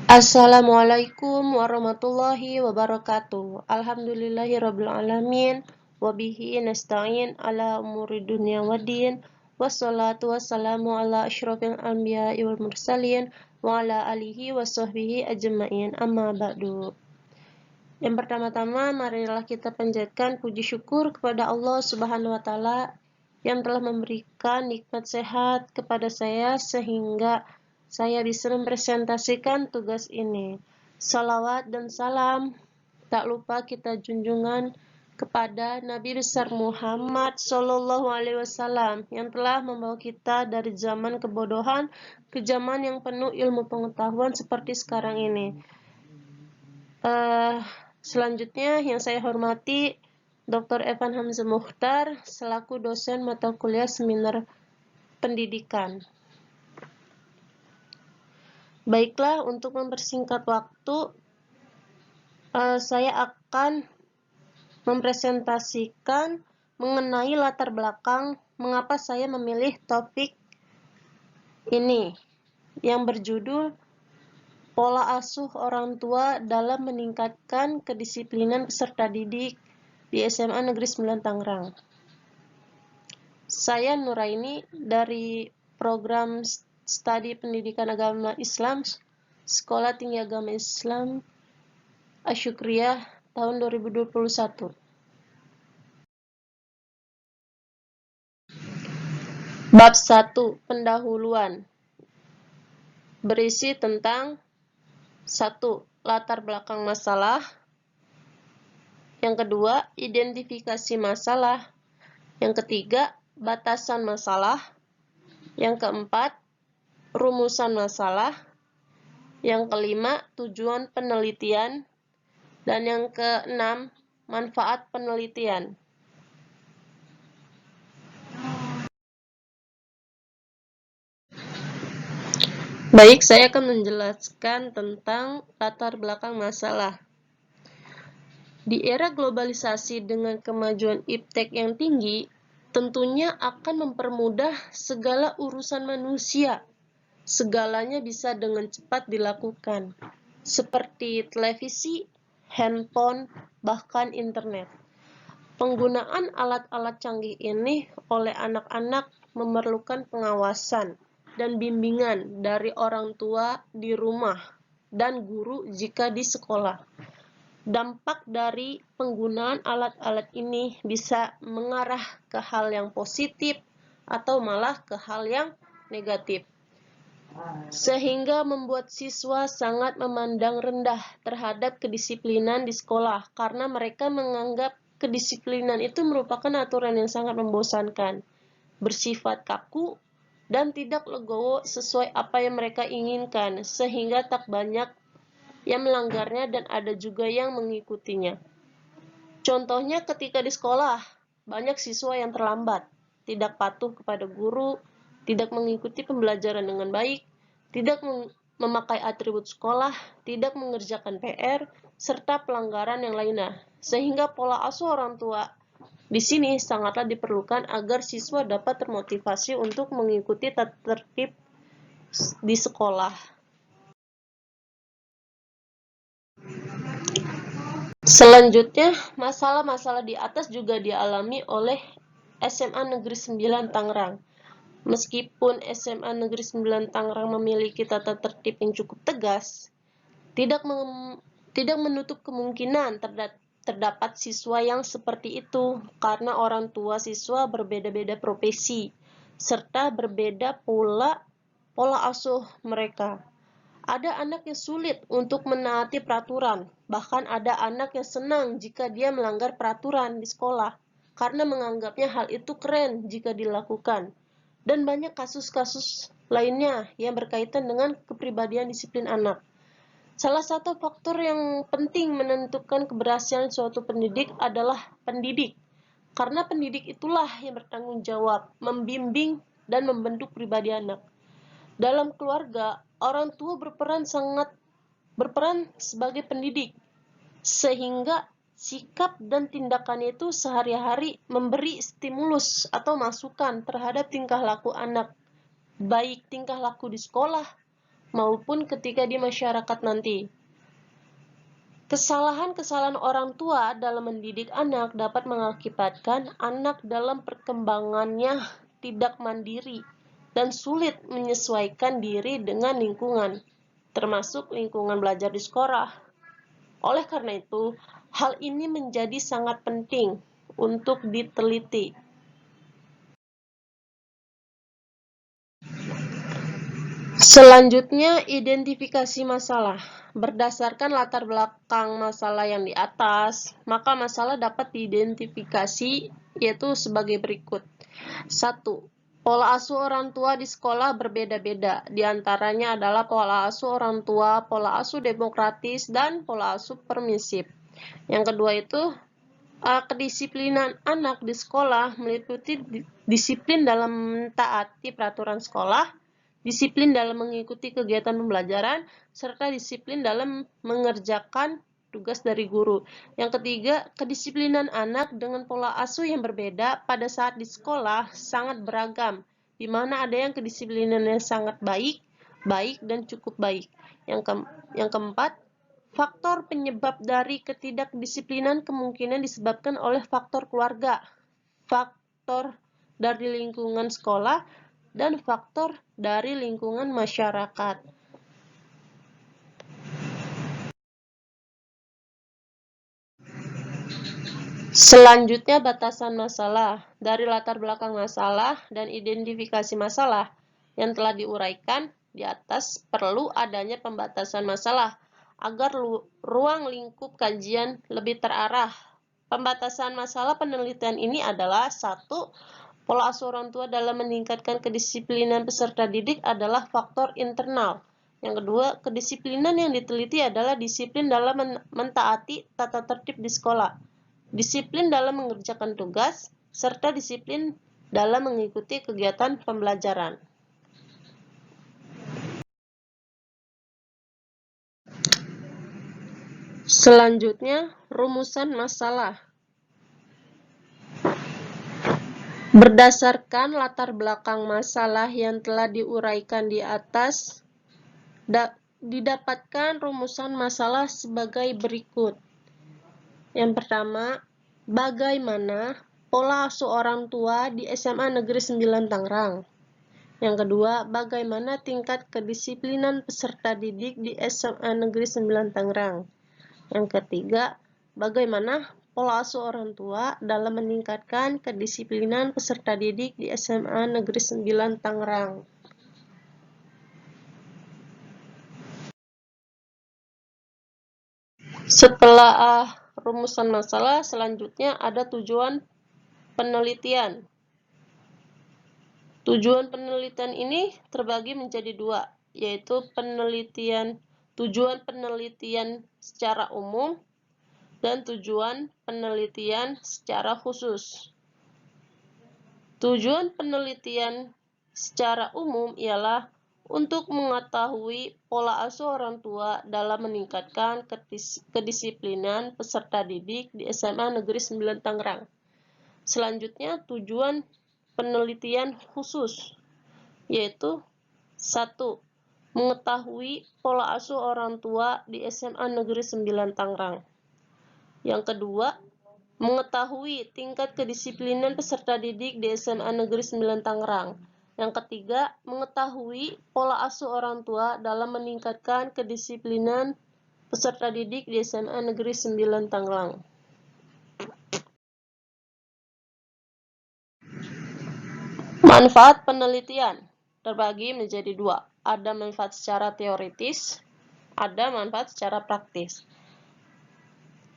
Assalamualaikum warahmatullahi wabarakatuh. Alhamdulillahirabbil alamin wa bihi nasta'in ala umuri dunya waddin. Wassalatu wassalamu ala asyrofil anbiya'i wal mursalin wa ala alihi wa sahbihi ajma'in. Amma ba'du. Yang pertama-tama, marilah kita panjatkan puji syukur kepada Allah Subhanahu wa taala yang telah memberikan nikmat sehat kepada saya sehingga saya bisa mempresentasikan tugas ini. Salawat dan salam tak lupa kita junjungan kepada Nabi besar Muhammad Sallallahu Alaihi Wasallam yang telah membawa kita dari zaman kebodohan ke zaman yang penuh ilmu pengetahuan seperti sekarang ini. Selanjutnya yang saya hormati Dr. Evan Hamzah Mukhtar selaku dosen mata kuliah seminar pendidikan. Baiklah, untuk mempersingkat waktu, saya akan mempresentasikan mengenai latar belakang mengapa saya memilih topik ini yang berjudul Pola Asuh Orang Tua dalam Meningkatkan Kedisiplinan Peserta Didik di SMA Negeri 9 Tangerang. Saya Nuraini dari program Studi Pendidikan Agama Islam Sekolah Tinggi Agama Islam Asyukriyah tahun 2021. Bab 1. Pendahuluan berisi tentang 1. Latar belakang masalah. Yang kedua, identifikasi masalah. Yang ketiga, batasan masalah. Yang keempat, rumusan masalah. Yang kelima, tujuan penelitian. Dan yang keenam, manfaat penelitian. Baik, saya akan menjelaskan tentang latar belakang masalah. Di era globalisasi dengan kemajuan iptek yang tinggi, tentunya akan mempermudah segala urusan manusia. Segalanya bisa dengan cepat dilakukan, seperti televisi, handphone, bahkan internet. Penggunaan alat-alat canggih ini oleh anak-anak memerlukan pengawasan dan bimbingan dari orang tua di rumah dan guru jika di sekolah. Dampak dari penggunaan alat-alat ini bisa mengarah ke hal yang positif atau malah ke hal yang negatif, sehingga membuat siswa sangat memandang rendah terhadap kedisiplinan di sekolah karena mereka menganggap kedisiplinan itu merupakan aturan yang sangat membosankan, bersifat kaku, dan tidak legowo sesuai apa yang mereka inginkan, sehingga tak banyak yang melanggarnya dan ada juga yang mengikutinya. Contohnya ketika di sekolah, banyak siswa yang terlambat, tidak patuh kepada guru, tidak mengikuti pembelajaran dengan baik, tidak memakai atribut sekolah, tidak mengerjakan PR, serta pelanggaran yang lainnya. Sehingga pola asuh orang tua di sini sangatlah diperlukan agar siswa dapat termotivasi untuk mengikuti tata tertib di sekolah. Selanjutnya, masalah-masalah di atas juga dialami oleh SMA Negeri 9 Tangerang. Meskipun SMA Negeri 9 Tangerang memiliki tata tertib yang cukup tegas, tidak menutup kemungkinan terdapat siswa yang seperti itu karena orang tua siswa berbeda-beda profesi serta berbeda pula pola asuh mereka. Ada anak yang sulit untuk menaati peraturan, bahkan ada anak yang senang jika dia melanggar peraturan di sekolah, karena menganggapnya hal itu keren jika dilakukan. Dan banyak kasus-kasus lainnya yang berkaitan dengan kepribadian disiplin anak. Salah satu faktor yang penting menentukan keberhasilan suatu pendidik adalah pendidik, karena pendidik itulah yang bertanggung jawab, membimbing, dan membentuk pribadi anak. Dalam keluarga, orang tua berperan sebagai pendidik, sehingga sikap dan tindakannya itu sehari-hari memberi stimulus atau masukan terhadap tingkah laku anak, baik tingkah laku di sekolah maupun ketika di masyarakat nanti. Kesalahan-kesalahan orang tua dalam mendidik anak dapat mengakibatkan anak dalam perkembangannya tidak mandiri dan sulit menyesuaikan diri dengan lingkungan, termasuk lingkungan belajar di sekolah. Oleh karena itu, hal ini menjadi sangat penting untuk diteliti. Selanjutnya, identifikasi masalah. Berdasarkan latar belakang masalah yang di atas, maka masalah dapat diidentifikasi yaitu sebagai berikut. 1. Pola asuh orang tua di sekolah berbeda-beda. Di antaranya adalah pola asuh orang tua, pola asuh demokratis, dan pola asuh permisif. Yang kedua itu, kedisiplinan anak di sekolah meliputi disiplin dalam mentaati peraturan sekolah, disiplin dalam mengikuti kegiatan pembelajaran, serta disiplin dalam mengerjakan tugas dari guru. Yang ketiga, kedisiplinan anak dengan pola asuh yang berbeda pada saat di sekolah sangat beragam, di mana ada yang kedisiplinannya sangat baik, dan cukup baik. Yang keempat, faktor penyebab dari ketidakdisiplinan kemungkinan disebabkan oleh faktor keluarga, faktor dari lingkungan sekolah, dan faktor dari lingkungan masyarakat. Selanjutnya, batasan masalah. Dari latar belakang masalah dan identifikasi masalah yang telah diuraikan di atas, perlu adanya pembatasan masalah agar ruang lingkup kajian lebih terarah. Pembatasan masalah penelitian ini adalah: 1. Pola asuh orang tua dalam meningkatkan kedisiplinan peserta didik adalah faktor internal. Yang kedua, kedisiplinan yang diteliti adalah disiplin dalam mentaati tata tertib di sekolah, disiplin dalam mengerjakan tugas, serta disiplin dalam mengikuti kegiatan pembelajaran. Selanjutnya, rumusan masalah. Berdasarkan latar belakang masalah yang telah diuraikan di atas, didapatkan rumusan masalah sebagai berikut. Yang pertama, bagaimana pola asuh orang tua di SMA Negeri 9 Tangerang. Yang kedua, bagaimana tingkat kedisiplinan peserta didik di SMA Negeri 9 Tangerang. Yang ketiga, bagaimana pola asuh orang tua dalam meningkatkan kedisiplinan peserta didik di SMA Negeri 9 Tangerang. Setelah rumusan masalah, selanjutnya ada tujuan penelitian. Tujuan penelitian ini terbagi menjadi dua, yaitu tujuan penelitian secara umum dan tujuan penelitian secara khusus. Tujuan penelitian secara umum ialah untuk mengetahui pola asuh orang tua dalam meningkatkan kedisiplinan peserta didik di SMA Negeri 9 Tangerang. Selanjutnya, tujuan penelitian khusus, yaitu 1. Mengetahui pola asuh orang tua di SMA Negeri 9 Tangerang. Yang kedua, mengetahui tingkat kedisiplinan peserta didik di SMA Negeri 9 Tangerang. Yang ketiga, mengetahui pola asuh orang tua dalam meningkatkan kedisiplinan peserta didik di SMA Negeri 9 Tangerang. Manfaat penelitian terbagi menjadi dua. Ada manfaat secara teoritis, ada manfaat secara praktis.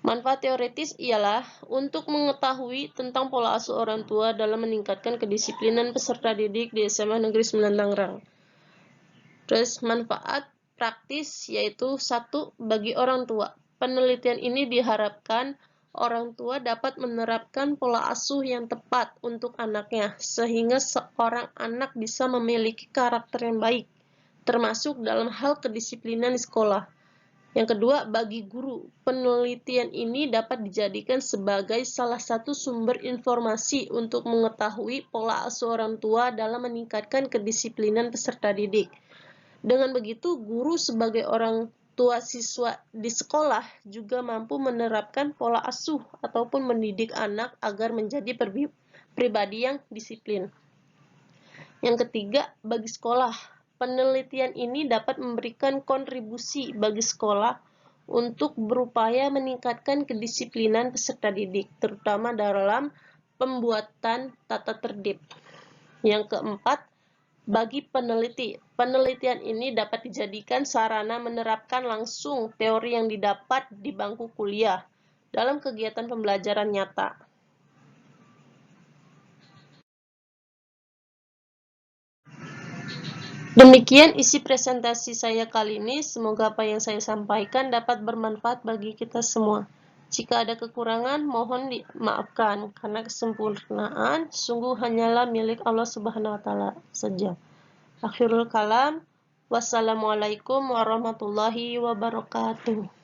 Manfaat teoritis ialah untuk mengetahui tentang pola asuh orang tua dalam meningkatkan kedisiplinan peserta didik di SMA Negeri 9 Tangerang. Terus manfaat praktis yaitu 1. Bagi orang tua. Penelitian ini diharapkan orang tua dapat menerapkan pola asuh yang tepat untuk anaknya, sehingga seorang anak bisa memiliki karakter yang baik, termasuk dalam hal kedisiplinan di sekolah. Yang kedua, bagi guru, penelitian ini dapat dijadikan sebagai salah satu sumber informasi untuk mengetahui pola asuh orang tua dalam meningkatkan kedisiplinan peserta didik. Dengan begitu, guru sebagai orang tua siswa di sekolah juga mampu menerapkan pola asuh ataupun mendidik anak agar menjadi pribadi yang disiplin. Yang ketiga, bagi sekolah, penelitian ini dapat memberikan kontribusi bagi sekolah untuk berupaya meningkatkan kedisiplinan peserta didik, terutama dalam pembuatan tata tertib. Yang keempat, bagi peneliti, penelitian ini dapat dijadikan sarana menerapkan langsung teori yang didapat di bangku kuliah dalam kegiatan pembelajaran nyata. Demikian isi presentasi saya kali ini. Semoga apa yang saya sampaikan dapat bermanfaat bagi kita semua. Jika ada kekurangan, mohon dimaafkan, karena kesempurnaan sungguh hanyalah milik Allah Subhanahu wa Ta'ala saja. Akhirul kalam, wassalamualaikum warahmatullahi wabarakatuh.